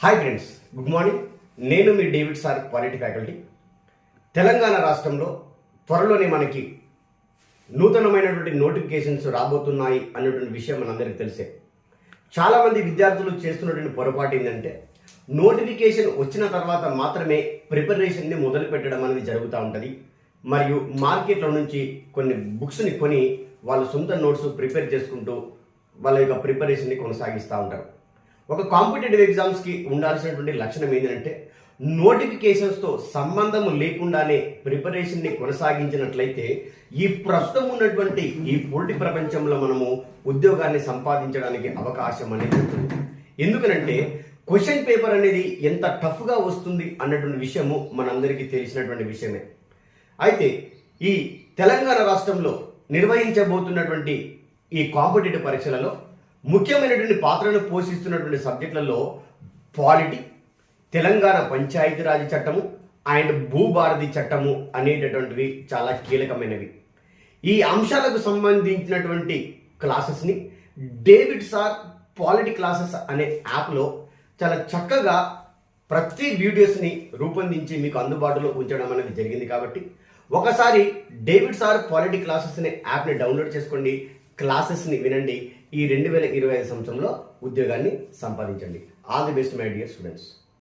Hi friends, good morning. నేను మీ David sir, polity faculty. Telangana రాష్ట్రంలో త్వరలోనే మనకి నూతనమైనటువంటి నోటిఫికేషన్స్ రాబోతున్నాయి అన్నటువంటి విషయం మనందరికీ తెలిసే. చాలామంది విద్యార్థులు చేస్తున్నటువంటి పొరపాటు ఏంటంటే నోటిఫికేషన్ వచ్చిన తర్వాత మాత్రమే ప్రిపరేషన్ని మొదలు పెట్టడం అనేది జరుగుతూ ఉంటుంది. మరియు మార్కెట్లో నుంచి కొన్ని బుక్స్ని కొని వాళ్ళు సొంత నోట్స్ ప్రిపేర్ చేసుకుంటూ వాళ్ళ యొక్క ప్రిపరేషన్ని కొనసాగిస్తూ ఉంటారు. ఒక కాంపిటేటివ్ ఎగ్జామ్స్కి ఉండాల్సినటువంటి లక్షణం ఏంటంటే నోటిఫికేషన్స్తో సంబంధం లేకుండానే ప్రిపరేషన్ని కొనసాగించినట్లయితే ఈ ప్రస్తుతం ఉన్నటువంటి ఈ పోటీ ప్రపంచంలో మనము ఉద్యోగాన్ని సంపాదించడానికి అవకాశం అనేది ఉంటుంది. ఎందుకనంటే క్వశ్చన్ పేపర్ అనేది ఎంత టఫ్గా వస్తుంది అన్నటువంటి విషయము మనందరికీ తెలిసినటువంటి విషయమే. అయితే ఈ తెలంగాణ రాష్ట్రంలో నిర్వహించబోతున్నటువంటి ఈ కాంపిటేటివ్ పరీక్షలలో ముఖ్యమైనటువంటి పాత్రను పోషిస్తున్నటువంటి సబ్జెక్టులలో పాలిటీ, తెలంగాణ పంచాయతీరాజ్ చట్టము అండ్ భూభారతి చట్టము అనేటటువంటివి చాలా కీలకమైనవి. ఈ అంశాలకు సంబంధించినటువంటి క్లాసెస్ని డేవిడ్ సార్ పాలిటీ క్లాసెస్ అనే యాప్లో చాలా చక్కగా ప్రతి వీడియోస్ని రూపొందించి మీకు అందుబాటులో ఉంచడం అనేది జరిగింది. కాబట్టి ఒకసారి డేవిడ్ సార్ పాలిటీ క్లాసెస్ అనే యాప్ని డౌన్లోడ్ చేసుకోండి, క్లాసెస్ని వినండి. ఈ 2025 సంవత్సరంలో ఉద్యోగాన్ని సంపాదించండి. All the best my dear students.